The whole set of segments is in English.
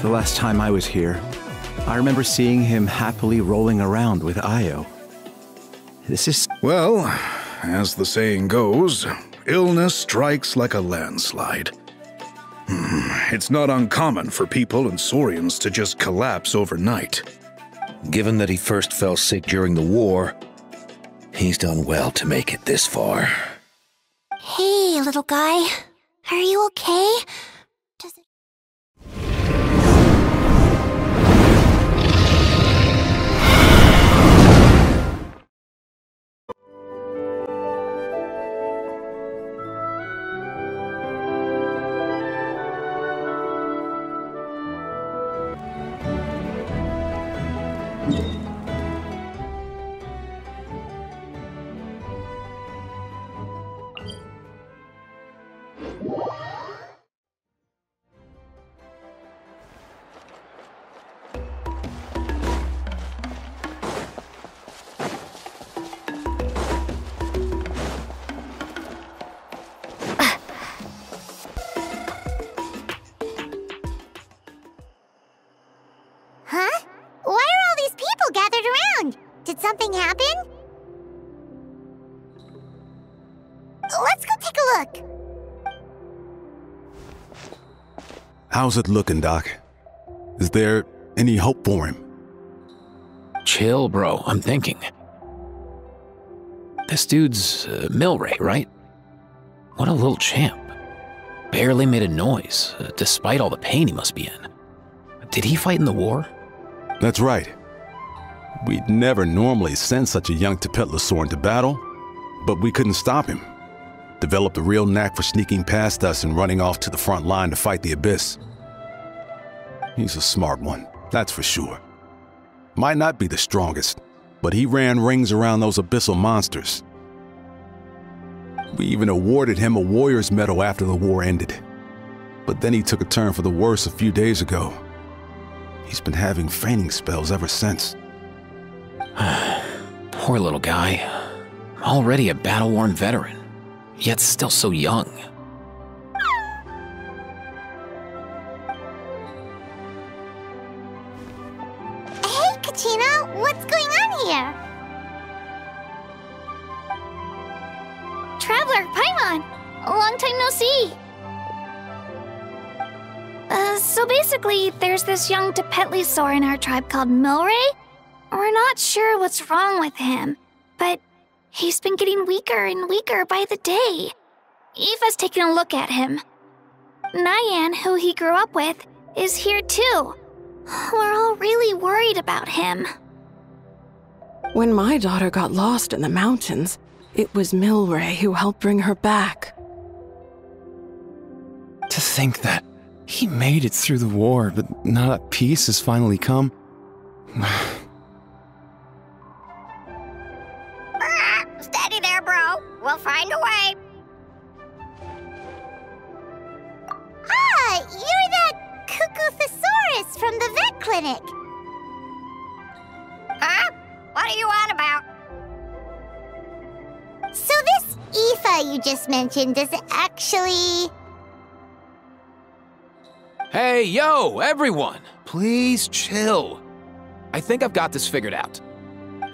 the last time I was here. I remember seeing him happily rolling around with Io. This is... Well, as the saying goes, illness strikes like a landslide. It's not uncommon for people and Saurians to just collapse overnight. Given that he first fell sick during the war, he's done well to make it this far. Hey, little guy. Are you okay? Does it... Huh? Why are all these people gathered around? Did something happen? Let's go take a look. How's it looking, Doc? Is there any hope for him? Chill, bro. I'm thinking. This dude's Milray, right? What a little champ. Barely made a noise, despite all the pain he must be in. Did he fight in the war? That's right. We'd never normally send such a young Tepetlisaur into battle, but we couldn't stop him. Developed a real knack for sneaking past us and running off to the front line to fight the Abyss. He's a smart one, that's for sure. Might not be the strongest, but he ran rings around those abyssal monsters. We even awarded him a warrior's medal after the war ended. But then he took a turn for the worse a few days ago. He's been having fainting spells ever since. Poor little guy. Already a battle-worn veteran, yet still so young. Hey, Kachina, what's going on here? Traveler, Paimon! Long time no see! So basically, there's this young Tepetlisaur in our tribe called Milray. We're not sure what's wrong with him, but he's been getting weaker and weaker by the day. Eva's taking a look at him. Nyan, who he grew up with, is here too. We're all really worried about him. When my daughter got lost in the mountains, it was Milray who helped bring her back. To think that he made it through the war, but now that peace has finally come. Steady there, bro. We'll find a way. Ah, you're that Tepetlisaurus from the vet clinic. Huh? What are you on about? So this Aoife you just mentioned is actually... Hey, yo, everyone! Please chill. I think I've got this figured out.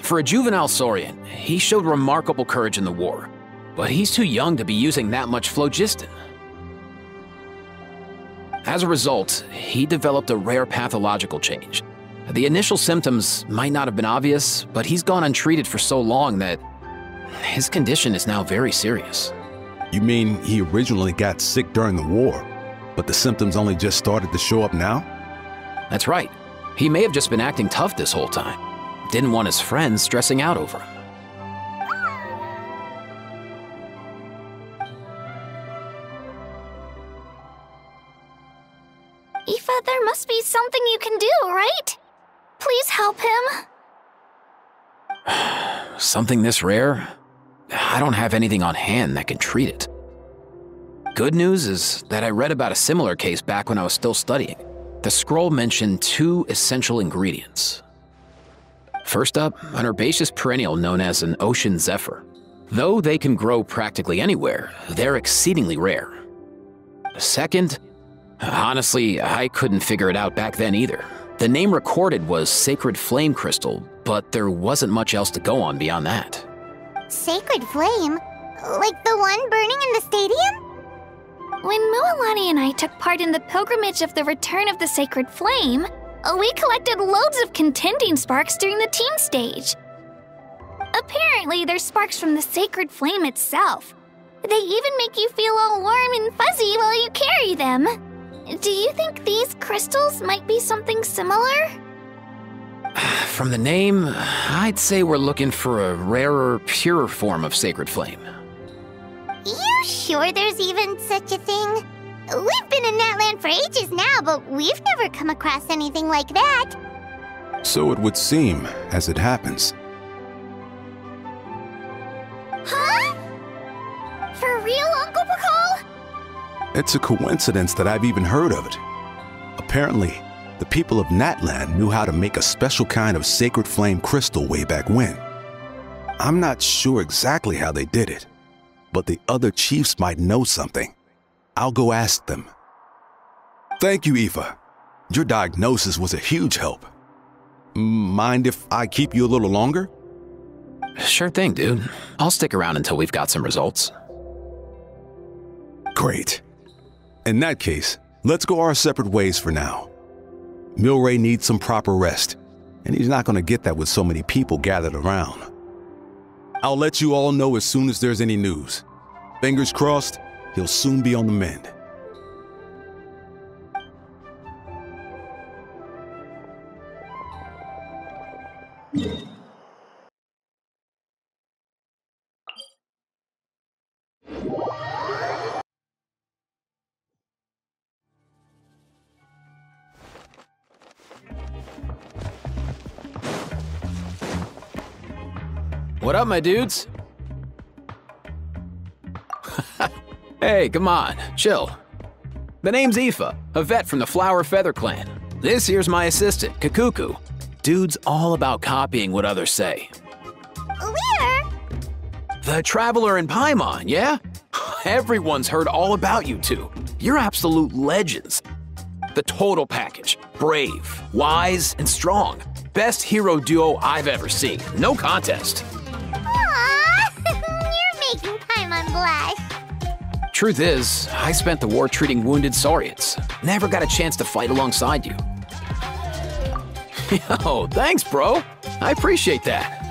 For a juvenile Saurian, he showed remarkable courage in the war, but he's too young to be using that much phlogiston. As a result, he developed a rare pathological change. The initial symptoms might not have been obvious, but he's gone untreated for so long that his condition is now very serious. You mean he originally got sick during the war, but the symptoms only just started to show up now? That's right. He may have just been acting tough this whole time. Didn't want his friends stressing out over him. Aoife, there must be something you can do, right? Please help him. Something this rare? I don't have anything on hand that can treat it. Good news is that I read about a similar case back when I was still studying. The scroll mentioned 2 essential ingredients. First up, an herbaceous perennial known as an ocean zephyr. Though they can grow practically anywhere, they're exceedingly rare. Second, Honestly, I couldn't figure it out back then either. The name recorded was Sacred Flame Crystal, but there wasn't much else to go on beyond that. Sacred Flame? Like the one burning in the stadium? When Mualani and I took part in the pilgrimage of the Return of the Sacred Flame, we collected loads of contending sparks during the teen stage. Apparently, they're sparks from the Sacred Flame itself. They even make you feel all warm and fuzzy while you carry them. Do you think these crystals might be something similar? From the name, I'd say we're looking for a rarer, purer form of Sacred Flame. You sure there's even such a thing? We've been in that land for ages now, but we've never come across anything like that. So it would seem, as it happens. Huh? For real, Uncle Pakal? It's a coincidence that I've even heard of it. Apparently, the people of Natland knew how to make a special kind of sacred flame crystal way back when. I'm not sure exactly how they did it, but the other chiefs might know something. I'll go ask them. Thank you, Aoife. Your diagnosis was a huge help. Mind if I keep you a little longer? Sure thing, dude. I'll stick around until we've got some results. Great. In that case, let's go our separate ways for now. Milray needs some proper rest, and he's not going to get that with so many people gathered around. I'll let you all know as soon as there's any news. Fingers crossed, he'll soon be on the mend. What up, my dudes? Hey, come on, chill. The name's Aoife, a vet from the Flower Feather Clan. This here's my assistant, Kakuku. Dude's all about copying what others say. Where? The Traveler and Paimon, yeah? Everyone's heard all about you two. You're absolute legends. The total package. Brave, wise, and strong. Best hero duo I've ever seen. No contest. Aww, you're making Paimon blush. Truth is, I spent the war treating wounded Saurians. Never got a chance to fight alongside you. Yo, thanks, bro. I appreciate that.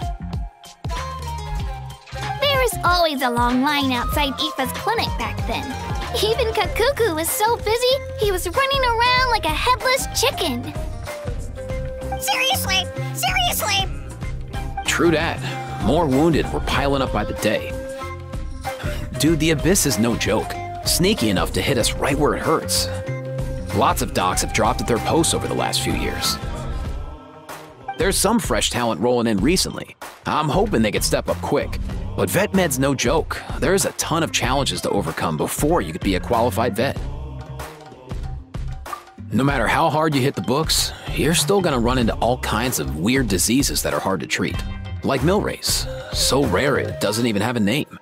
There was always a long line outside Aoife's clinic back then. Even Kakuku was so busy, he was running around like a headless chicken. Seriously, seriously. True that. More wounded were piling up by the day. Dude, the Abyss is no joke. Sneaky enough to hit us right where it hurts. Lots of docs have dropped at their posts over the last few years. There's some fresh talent rolling in recently. I'm hoping they could step up quick. But vet med's no joke. There's a ton of challenges to overcome before you could be a qualified vet. No matter how hard you hit the books, you're still gonna run into all kinds of weird diseases that are hard to treat. Like Milray's, so rare it doesn't even have a name.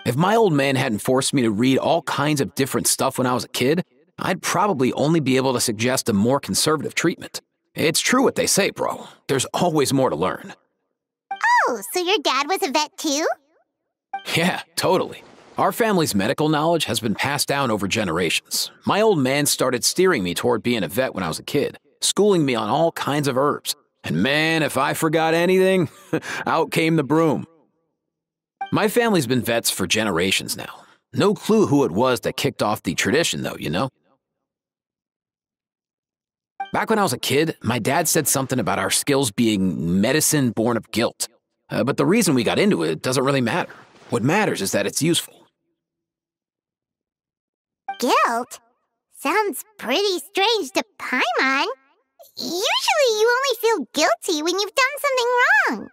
If my old man hadn't forced me to read all kinds of different stuff when I was a kid, I'd probably only be able to suggest a more conservative treatment. It's true what they say, bro. There's always more to learn. Oh, so your dad was a vet too? Yeah, totally. Our family's medical knowledge has been passed down over generations. My old man started steering me toward being a vet when I was a kid, schooling me on all kinds of herbs. And man, if I forgot anything, out came the broom. My family's been vets for generations now. No clue who it was that kicked off the tradition, though, you know? Back when I was a kid, my dad said something about our skills being medicine born of guilt. But the reason we got into it doesn't really matter. What matters is that it's useful. Guilt? Sounds pretty strange to Paimon. Usually you only feel guilty when you've done something wrong.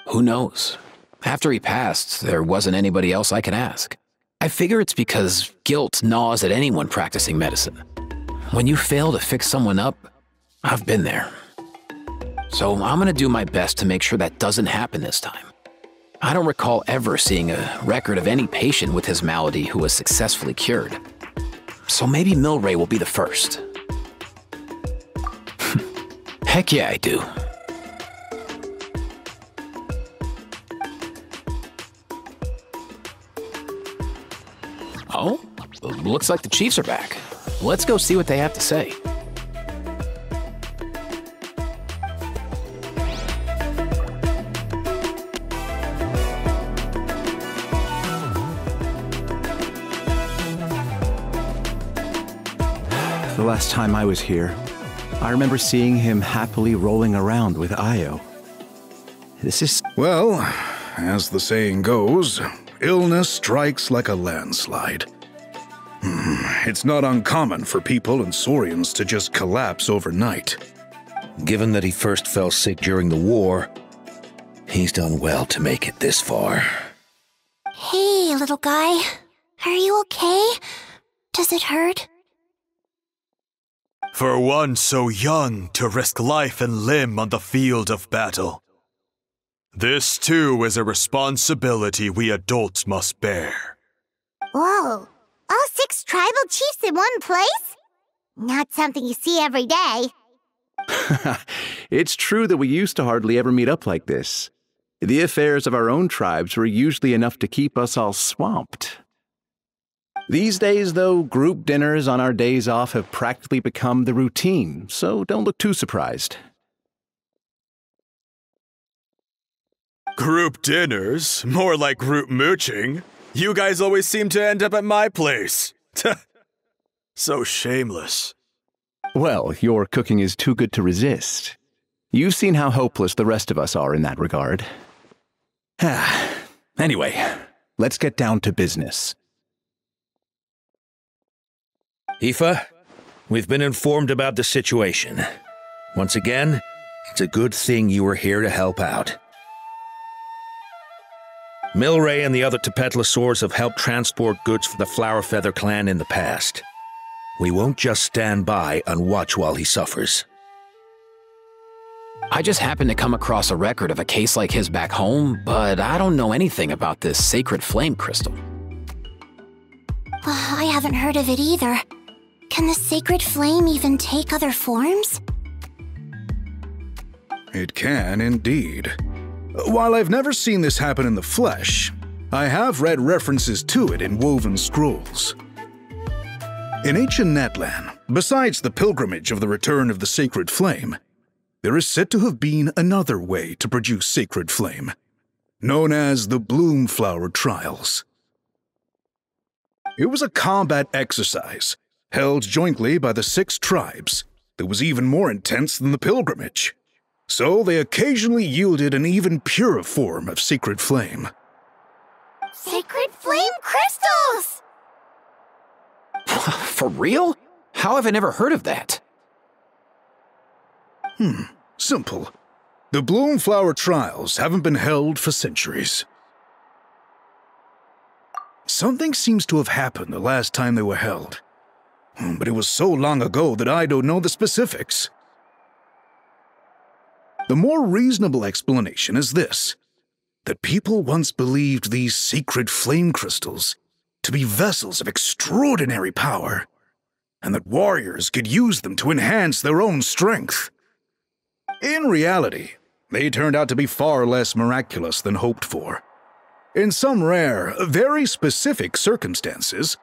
Who knows? After he passed, there wasn't anybody else I could ask. I figure it's because guilt gnaws at anyone practicing medicine. When you fail to fix someone up, I've been there. So I'm gonna do my best to make sure that doesn't happen this time. I don't recall ever seeing a record of any patient with his malady who was successfully cured. So maybe Milray will be the first. Heck yeah, I do. Oh, looks like the Chiefs are back. Let's go see what they have to say. The last time I was here, I remember seeing him happily rolling around with Io. This is... Well, as the saying goes, illness strikes like a landslide. It's not uncommon for people and Saurians to just collapse overnight. Given that he first fell sick during the war, he's done well to make it this far. Hey, little guy. Are you okay? Does it hurt? For one so young to risk life and limb on the field of battle. This too is a responsibility we adults must bear. Whoa, all 6 tribal chiefs in one place? Not something you see every day. It's true that we used to hardly ever meet up like this. The affairs of our own tribes were usually enough to keep us all swamped. These days, though, group dinners on our days off have practically become the routine, so don't look too surprised. Group dinners? More like group mooching. You guys always seem to end up at my place. So shameless. Well, your cooking is too good to resist. You've seen how hopeless the rest of us are in that regard. Anyway, let's get down to business. Aoife, we've been informed about the situation. Once again, it's a good thing you were here to help out. Milray and the other Tepetlisaurs have helped transport goods for the Flowerfeather clan in the past. We won't just stand by and watch while he suffers. I just happened to come across a record of a case like his back home, but I don't know anything about this sacred flame crystal. I haven't heard of it either. Can the sacred flame even take other forms? It can indeed. While I've never seen this happen in the flesh, I have read references to it in woven scrolls. In ancient Natlan, besides the pilgrimage of the return of the sacred flame, there is said to have been another way to produce sacred flame, known as the Bloom Flower Trials. It was a combat exercise held jointly by the 6 tribes that was even more intense than the pilgrimage, so they occasionally yielded an even purer form of sacred flame. Sacred flame crystals! For real? How have I never heard of that? Simple. The Bloom Flower Trials haven't been held for centuries. Something seems to have happened the last time they were held, but it was so long ago that I don't know the specifics. The more reasonable explanation is this, that people once believed these sacred flame crystals to be vessels of extraordinary power, and that warriors could use them to enhance their own strength. In reality, they turned out to be far less miraculous than hoped for. In some rare, very specific circumstances,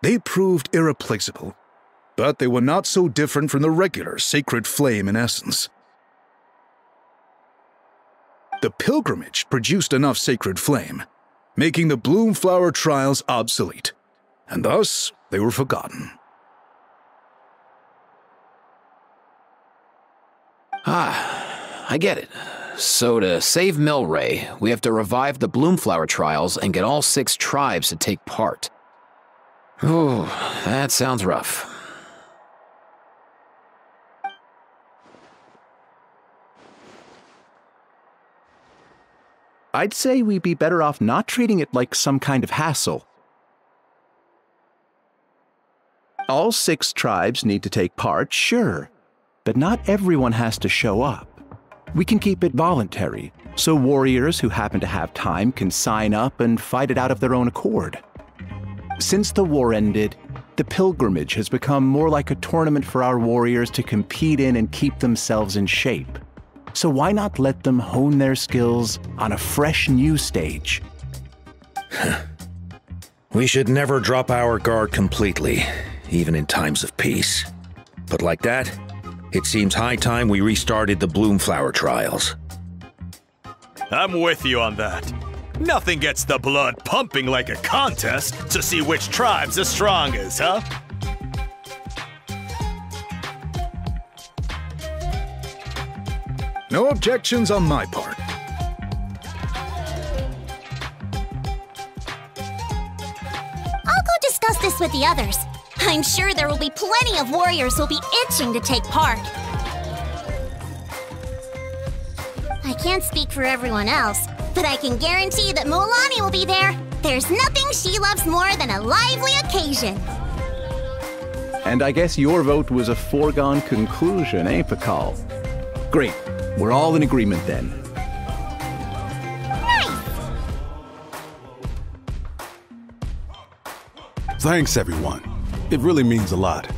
they proved irreplaceable, but they were not so different from the regular sacred flame in essence. The pilgrimage produced enough sacred flame, making the Bloom Flower Trials obsolete, and thus they were forgotten. I get it. So to save Milray, we have to revive the Bloomflower Trials and get all 6 tribes to take part. Ooh, that sounds rough. I'd say we'd be better off not treating it like some kind of hassle. All 6 tribes need to take part, sure, but not everyone has to show up. We can keep it voluntary, so warriors who happen to have time can sign up and fight it out of their own accord. Since the war ended, the pilgrimage has become more like a tournament for our warriors to compete in and keep themselves in shape. So why not let them hone their skills on a fresh new stage? We should never drop our guard completely, even in times of peace. But like that, it seems high time we restarted the Bloomflower trials. I'm with you on that. Nothing gets the blood pumping like a contest to see which tribe's the strongest, huh? No objections on my part. I'll go discuss this with the others. I'm sure there will be plenty of warriors who'll be itching to take part. I can't speak for everyone else, but I can guarantee that Mualani will be there. There's nothing she loves more than a lively occasion. And I guess your vote was a foregone conclusion, eh, Pakal? Great. We're all in agreement then. Thanks, everyone. It really means a lot.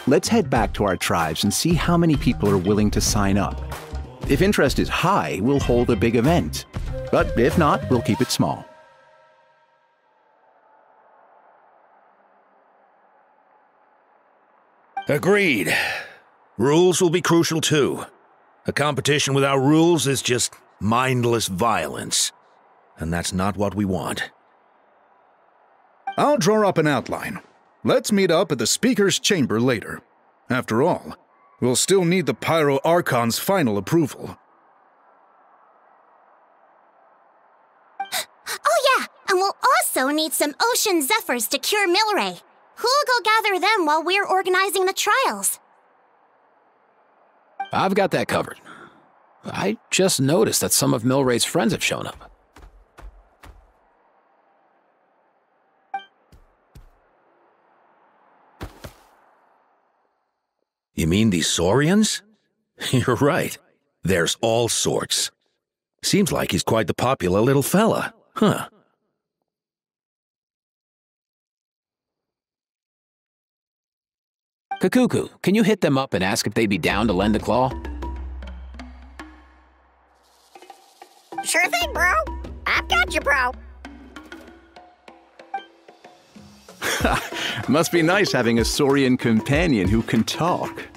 Let's head back to our tribes and see how many people are willing to sign up. If interest is high, we'll hold a big event. But if not, we'll keep it small. Agreed. Rules will be crucial too. A competition without rules is just mindless violence. And that's not what we want. I'll draw up an outline. Let's meet up at the Speaker's Chamber later. After all, we'll still need the Pyro Archon's final approval. Oh yeah, and we'll also need some Ocean Zephyrs to cure Milray. Who'll go gather them while we're organizing the trials? I've got that covered. I just noticed that some of Milray's friends have shown up. You mean these Saurians? You're right. There's all sorts. Seems like he's quite the popular little fella, huh? Kakuku, can you hit them up and ask if they'd be down to lend a claw? Sure thing, bro. I've got you, bro. Must be nice having a Saurian companion who can talk.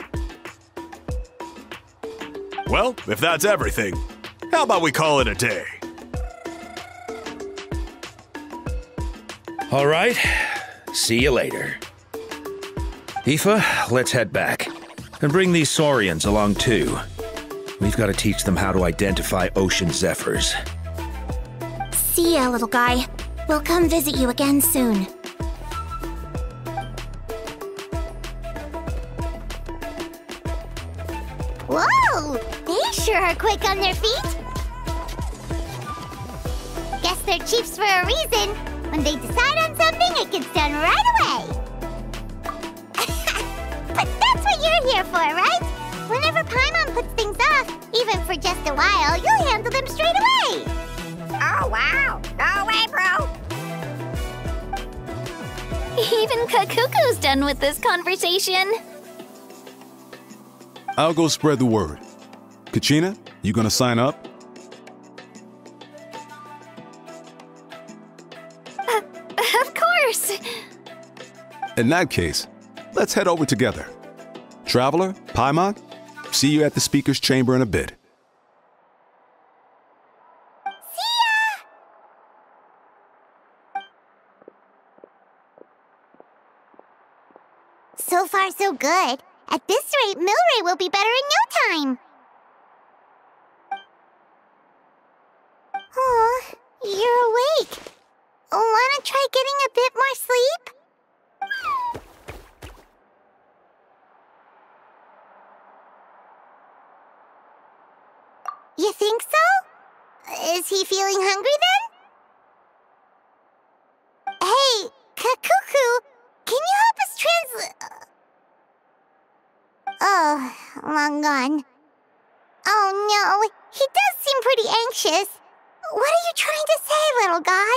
Well, if that's everything, how about we call it a day? All right. See you later. Aoife, let's head back. And bring these Saurians along too. We've got to teach them how to identify ocean zephyrs. See ya, little guy. We'll come visit you again soon. Whoa! They sure are quick on their feet. Guess they're chiefs for a reason. When they decide on something, it gets done right away. But that's what you're here for, right? Whenever Paimon puts things off, even for just a while, you'll handle them straight away. Oh, wow. No way, bro. Even Kakuku's done with this conversation. I'll go spread the word. Kachina, you gonna sign up? Of course. In that case, let's head over together. Traveler, Paimon, see you at the Speaker's Chamber in a bit. See ya! So far, so good. At this rate, Milray will be better in no time. Oh, you're awake. Wanna try getting a bit more sleep? You think so? Is he feeling hungry then? Hey, Kakuku, can you help us long gone. Oh no, he does seem pretty anxious. What are you trying to say, little guy?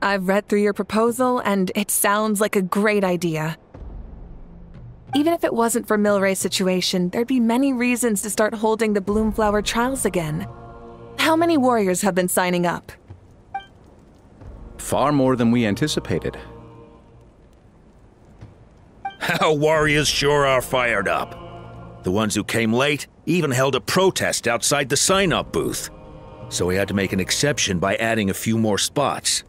I've read through your proposal, and it sounds like a great idea. Even if it wasn't for Milray's situation, there'd be many reasons to start holding the Bloomflower trials again. How many warriors have been signing up? Far more than we anticipated. Our warriors sure are fired up. The ones who came late even held a protest outside the sign-up booth. So we had to make an exception by adding a few more spots.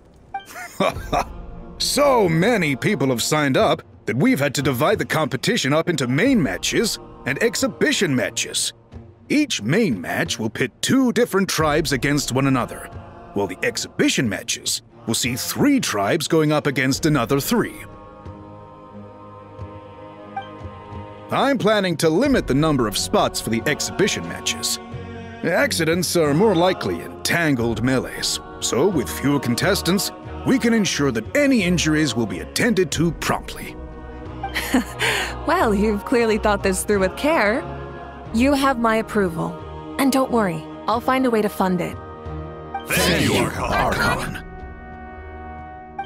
So many people have signed up that we've had to divide the competition up into main matches and exhibition matches. Each main match will pit 2 different tribes against one another, while the exhibition matches will see 3 tribes going up against another 3. I'm planning to limit the number of spots for the exhibition matches. Accidents are more likely in tangled melees, so with fewer contestants, we can ensure that any injuries will be attended to promptly. Well, you've clearly thought this through with care. You have my approval. And don't worry, I'll find a way to fund it. Thank you, Archon.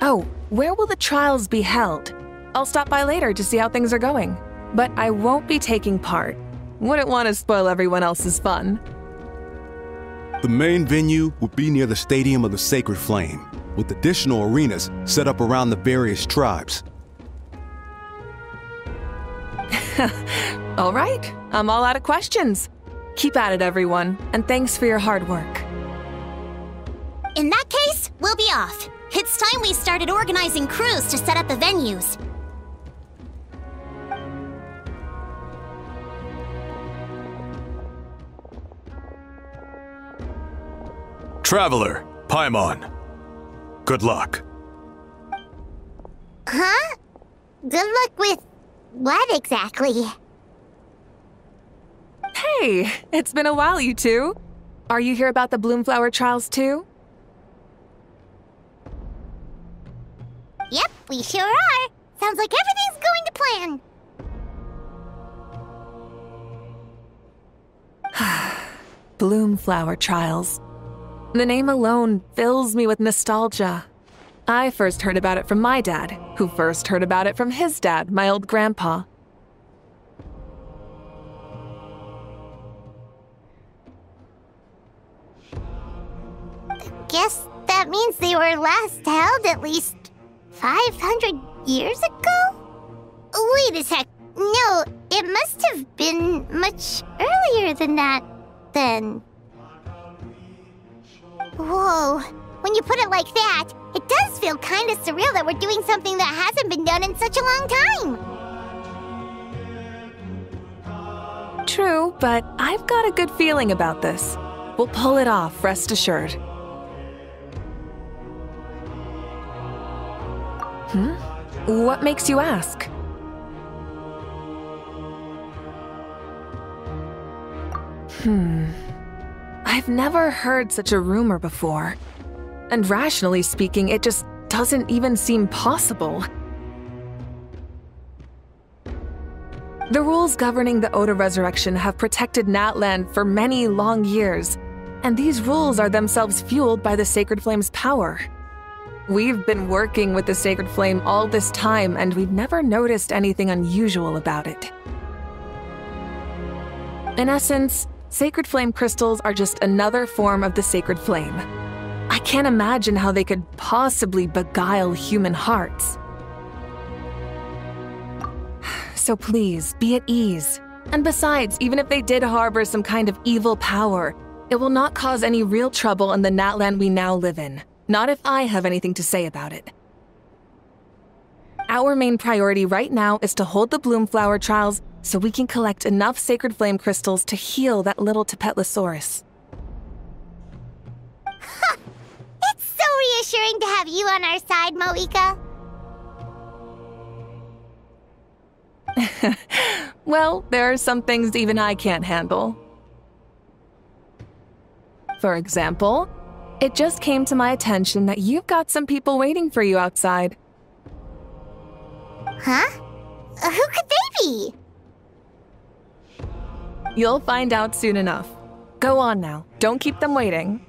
Oh, where will the trials be held? I'll stop by later to see how things are going. But I won't be taking part. Wouldn't want to spoil everyone else's fun. The main venue would be near the Stadium of the Sacred Flame, with additional arenas set up around the various tribes. All right, I'm all out of questions. Keep at it, everyone, and thanks for your hard work. In that case, we'll be off. It's time we started organizing crews to set up the venues. Traveler, Paimon. Good luck. Huh? Good luck with what exactly? Hey, it's been a while, you two. Are you here about the Bloomflower trials too? Yep, we sure are. Sounds like everything's going to plan. Bloomflower trials. The name alone fills me with nostalgia. I first heard about it from my dad, who first heard about it from his dad, my old grandpa. Guess that means they were last held at least 500 years ago? Wait a sec. No, it must have been much earlier than that, then. Whoa, when you put it like that, it does feel kind of surreal that we're doing something that hasn't been done in such a long time. True, but I've got a good feeling about this. We'll pull it off, rest assured. What makes you ask? I've never heard such a rumor before. And rationally speaking, it just doesn't even seem possible. The rules governing the Oda resurrection have protected Natlan for many long years, and these rules are themselves fueled by the Sacred Flame's power. We've been working with the Sacred Flame all this time, and we've never noticed anything unusual about it. In essence, Sacred Flame crystals are just another form of the Sacred Flame. I can't imagine how they could possibly beguile human hearts. So please, be at ease. And besides, even if they did harbor some kind of evil power, it will not cause any real trouble in the Natlan we now live in. Not if I have anything to say about it. Our main priority right now is to hold the Bloomflower trials so we can collect enough Sacred Flame crystals to heal that little Tepetlisaurus. It's so reassuring to have you on our side, Moika. Well, there are some things even I can't handle. For example, it just came to my attention that you've got some people waiting for you outside. Huh? Who could they be? You'll find out soon enough. Go on now. Don't keep them waiting.